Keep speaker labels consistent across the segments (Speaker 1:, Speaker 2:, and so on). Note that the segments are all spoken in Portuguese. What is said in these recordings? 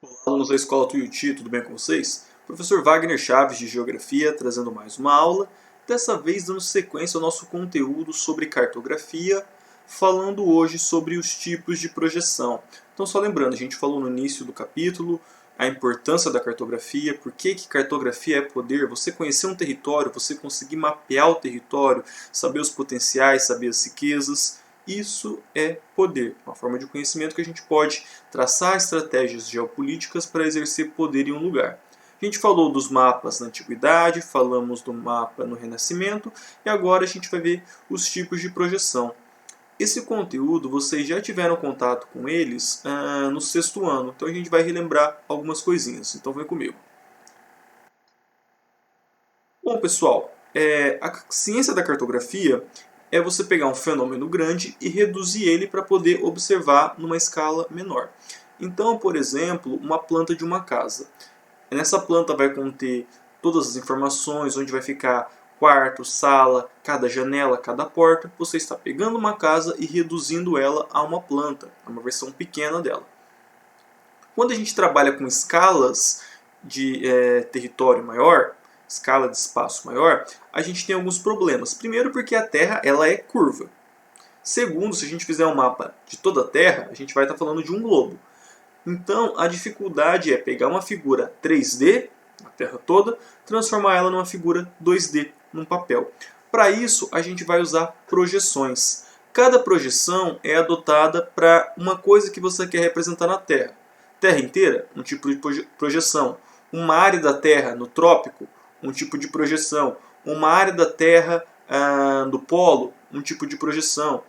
Speaker 1: Olá, alunos da Escola Tuiuti, tudo bem com vocês? Professor Wagner Chaves, de Geografia, trazendo mais uma aula, dessa vez dando sequência ao nosso conteúdo sobre cartografia, falando hoje sobre os tipos de projeção. Então, só lembrando, a gente falou no início do capítulo a importância da cartografia, por que cartografia é poder, você conhecer um território, você conseguir mapear o território, saber os potenciais, saber as riquezas. Isso é poder, uma forma de conhecimento que a gente pode traçar estratégias geopolíticas para exercer poder em um lugar. A gente falou dos mapas na Antiguidade, falamos do mapa no Renascimento e agora a gente vai ver os tipos de projeção. Esse conteúdo vocês já tiveram contato com eles no sexto ano, então a gente vai relembrar algumas coisinhas. Então vem comigo. Bom, pessoal, a ciência da cartografia é você pegar um fenômeno grande e reduzir ele para poder observar numa escala menor. Então, por exemplo, uma planta de uma casa. Nessa planta vai conter todas as informações, onde vai ficar quarto, sala, cada janela, cada porta. Você está pegando uma casa e reduzindo ela a uma planta, a uma versão pequena dela. Quando a gente trabalha com escalas de território maior, escala de espaço maior, a gente tem alguns problemas. Primeiro porque a Terra ela é curva. Segundo, se a gente fizer um mapa de toda a Terra, a gente vai estar falando de um globo. Então, a dificuldade é pegar uma figura 3D, a Terra toda, transformar ela numa figura 2D, num papel. Para isso, a gente vai usar projeções. Cada projeção é adotada para uma coisa que você quer representar na Terra. Terra inteira, um tipo de projeção. Uma área da Terra no trópico, um tipo de projeção. Uma área da Terra do polo, um tipo de projeção.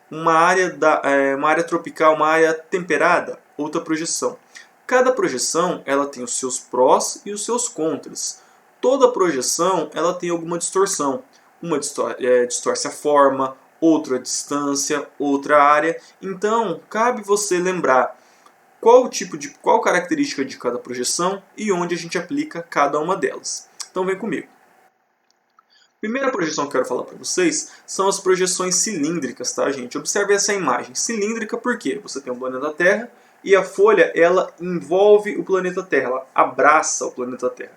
Speaker 1: Uma área tropical, uma área temperada, outra projeção. Cada projeção ela tem os seus prós e os seus contras. Toda projeção ela tem alguma distorção. Uma distorce a forma, outra a distância, outra área. Então, cabe você lembrar qual característica de cada projeção e onde a gente aplica cada uma delas. Então vem comigo. Primeira projeção que eu quero falar para vocês são as projeções cilíndricas, tá, gente? Observe essa imagem. Cilíndrica por quê? Você tem o planeta Terra e a folha ela envolve o planeta Terra, ela abraça o planeta Terra.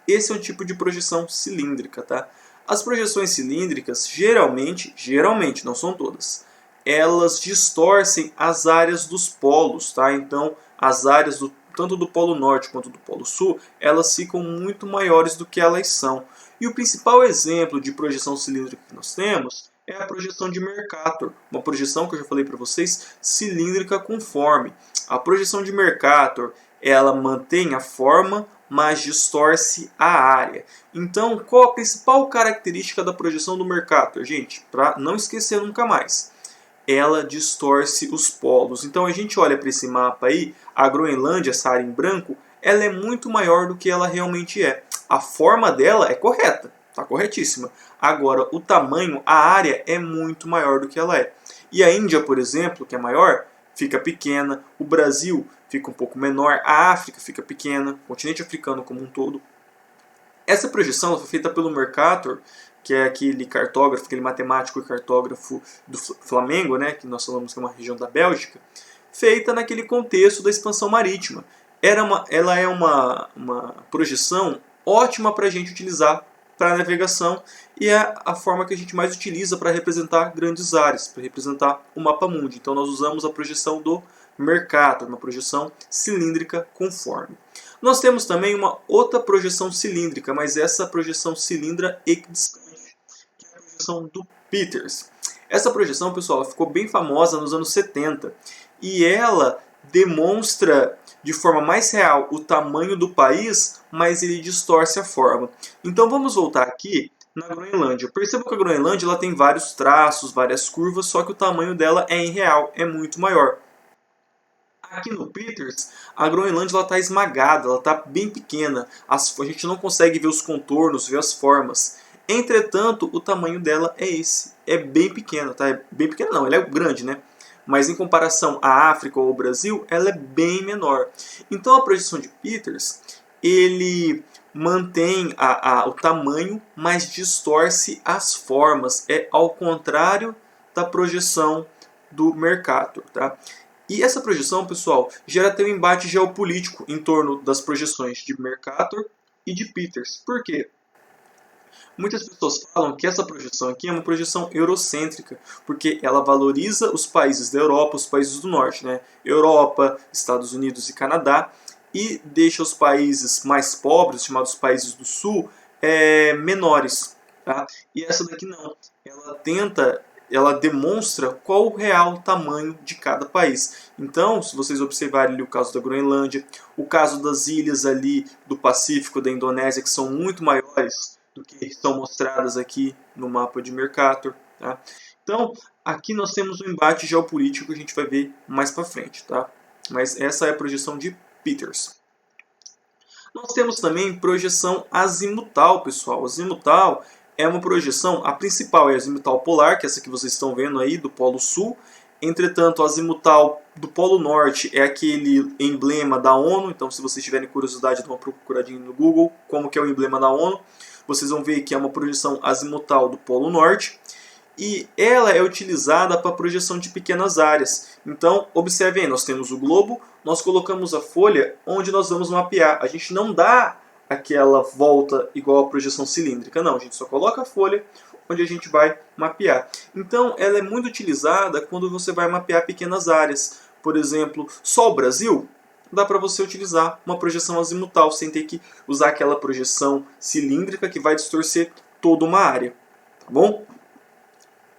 Speaker 1: Esse é um tipo de projeção cilíndrica, tá? As projeções cilíndricas, geralmente, não são todas, elas distorcem as áreas dos polos, tá? Então, as áreas tanto do Polo Norte quanto do Polo Sul, elas ficam muito maiores do que elas são. E o principal exemplo de projeção cilíndrica que nós temos é a projeção de Mercator, uma projeção que eu já falei para vocês, cilíndrica conforme. A projeção de Mercator, ela mantém a forma, mas distorce a área. Então, qual a principal característica da projeção do Mercator, gente? Para não esquecer nunca mais. Ela distorce os polos. Então, a gente olha para esse mapa aí, a Groenlândia, essa área em branco, ela é muito maior do que ela realmente é. A forma dela é correta, está corretíssima. Agora, o tamanho, a área é muito maior do que ela é. E a Índia, por exemplo, que é maior, fica pequena. O Brasil fica um pouco menor. A África fica pequena. O continente africano como um todo. Essa projeção foi feita pelo Mercator, que é aquele cartógrafo, aquele matemático e cartógrafo do Flamengo, né, que nós falamos que é uma região da Bélgica, feita naquele contexto da expansão marítima. Ela é uma projeção ótima para a gente utilizar para navegação e é a forma que a gente mais utiliza para representar grandes áreas, para representar o mapa mundi. Então nós usamos a projeção do Mercator, uma projeção cilíndrica conforme. Nós temos também uma outra projeção cilíndrica, mas essa projeção cilindra equidistante, que é a projeção do Peters. Essa projeção, pessoal, ficou bem famosa nos anos 70 e ela demonstra de forma mais real o tamanho do país, mas ele distorce a forma. Então vamos voltar aqui na Groenlândia. Perceba que a Groenlândia ela tem vários traços, várias curvas, só que o tamanho dela é irreal, é muito maior. Aqui no Peters, a Groenlândia está esmagada, ela está bem pequena. A gente não consegue ver os contornos, ver as formas. Entretanto, o tamanho dela é esse. É bem pequena, tá? É bem pequena não, ela é grande, né? Mas em comparação à África ou ao Brasil, ela é bem menor. Então a projeção de Peters, ele mantém o tamanho, mas distorce as formas. É ao contrário da projeção do Mercator, tá? E essa projeção, pessoal, gera até um embate geopolítico em torno das projeções de Mercator e de Peters. Por quê? Muitas pessoas falam que essa projeção aqui é uma projeção eurocêntrica, porque ela valoriza os países da Europa, os países do norte, né? Europa, Estados Unidos e Canadá, e deixa os países mais pobres, chamados países do sul, menores. Tá? E essa daqui não. Ela demonstra qual o real tamanho de cada país. Então, se vocês observarem ali o caso da Groenlândia, o caso das ilhas ali do Pacífico, da Indonésia, que são muito maiores do que estão mostradas aqui no mapa de Mercator. Tá? Então, aqui nós temos um embate geopolítico que a gente vai ver mais para frente. Tá? Mas essa é a projeção de Peters. Nós temos também projeção azimutal, pessoal. Azimutal é uma projeção, a principal é a azimutal polar, que é essa que vocês estão vendo aí, do Polo Sul. Entretanto, a azimutal do Polo Norte é aquele emblema da ONU. Então, se vocês tiverem curiosidade, dá uma procuradinha no Google, como que é o emblema da ONU. Vocês vão ver que é uma projeção azimutal do Polo Norte. E ela é utilizada para projeção de pequenas áreas. Então, observe aí, nós temos o globo, nós colocamos a folha onde nós vamos mapear. A gente não dá aquela volta igual a projeção cilíndrica, não. A gente só coloca a folha onde a gente vai mapear. Então, ela é muito utilizada quando você vai mapear pequenas áreas. Por exemplo, só o Brasil, dá para você utilizar uma projeção azimutal, sem ter que usar aquela projeção cilíndrica que vai distorcer toda uma área. Tá bom?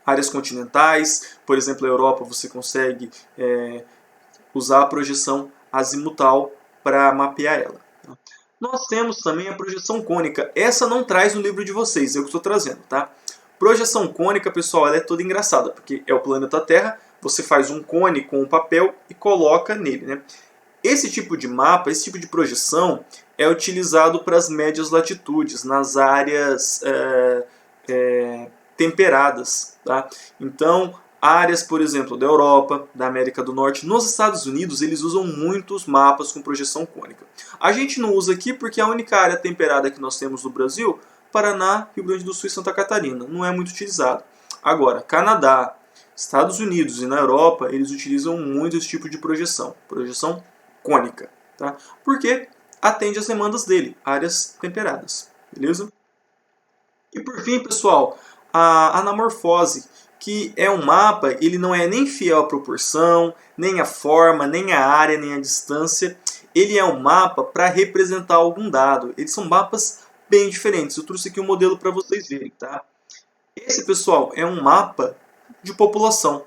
Speaker 1: Áreas continentais, por exemplo, a Europa, você consegue usar a projeção azimutal para mapear ela. Nós temos também a projeção cônica. Essa não traz no livro de vocês, eu que estou trazendo. Tá? Projeção cônica, pessoal, ela é toda engraçada, porque é o planeta Terra, você faz um cone com um papel e coloca nele. Né? Esse tipo de mapa, esse tipo de projeção é utilizado para as médias latitudes, nas áreas temperadas. Tá? Então, áreas, por exemplo, da Europa, da América do Norte, nos Estados Unidos, eles usam muitos mapas com projeção cônica. A gente não usa aqui porque a única área temperada que nós temos no Brasil, Paraná, Rio Grande do Sul e Santa Catarina, não é muito utilizado. Agora, Canadá, Estados Unidos e na Europa, eles utilizam muito esse tipo de projeção cônica, tá? Porque atende às demandas dele, áreas temperadas, beleza? E por fim, pessoal, a anamorfose, que é um mapa, ele não é nem fiel à proporção, nem à forma, nem à área, nem à distância. Ele é um mapa para representar algum dado. Eles são mapas bem diferentes. Eu trouxe aqui um modelo para vocês verem. Tá? Esse, pessoal, é um mapa de população.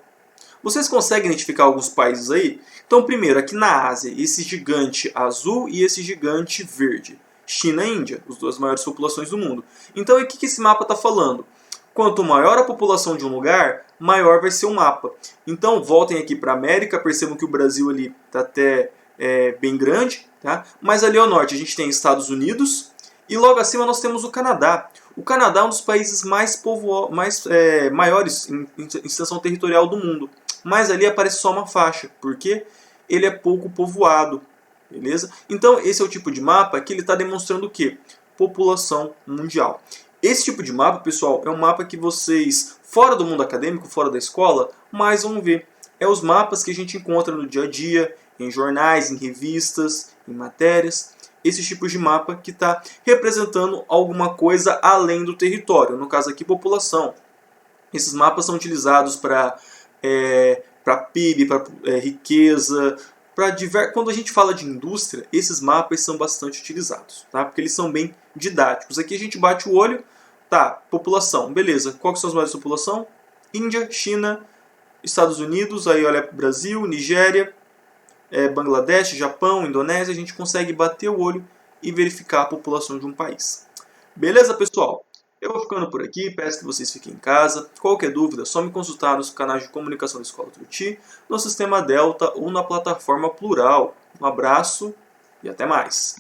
Speaker 1: Vocês conseguem identificar alguns países aí? Então, primeiro, aqui na Ásia, esse gigante azul e esse gigante verde. China e Índia, as duas maiores populações do mundo. Então, o que esse mapa está falando? Quanto maior a população de um lugar, maior vai ser o mapa. Então, voltem aqui para a América, percebam que o Brasil ali está até bem grande. Tá? Mas ali ao norte a gente tem Estados Unidos e logo acima nós temos o Canadá. O Canadá é um dos países maiores em extensão territorial do mundo. Mas ali aparece só uma faixa, porque ele é pouco povoado. Beleza? Então, esse é o tipo de mapa que ele está demonstrando o quê? População mundial. Esse tipo de mapa, pessoal, é um mapa que vocês, fora do mundo acadêmico, fora da escola, mais vão ver. É os mapas que a gente encontra no dia a dia, em jornais, em revistas, em matérias. Esses tipos de mapa que está representando alguma coisa além do território. No caso aqui, população. Esses mapas são utilizados para PIB, para riqueza. Quando a gente fala de indústria, esses mapas são bastante utilizados, tá? Porque eles são bem didáticos. Aqui a gente bate o olho, tá, população, beleza. Quais são as maiores população? Índia, China, Estados Unidos, aí olha Brasil, Nigéria, Bangladesh, Japão, Indonésia. A gente consegue bater o olho e verificar a população de um país. Beleza, pessoal? Eu vou ficando por aqui, peço que vocês fiquem em casa. Qualquer dúvida, é só me consultar nos canais de comunicação da Escola Tuti, no Sistema Delta ou na plataforma Plural. Um abraço e até mais!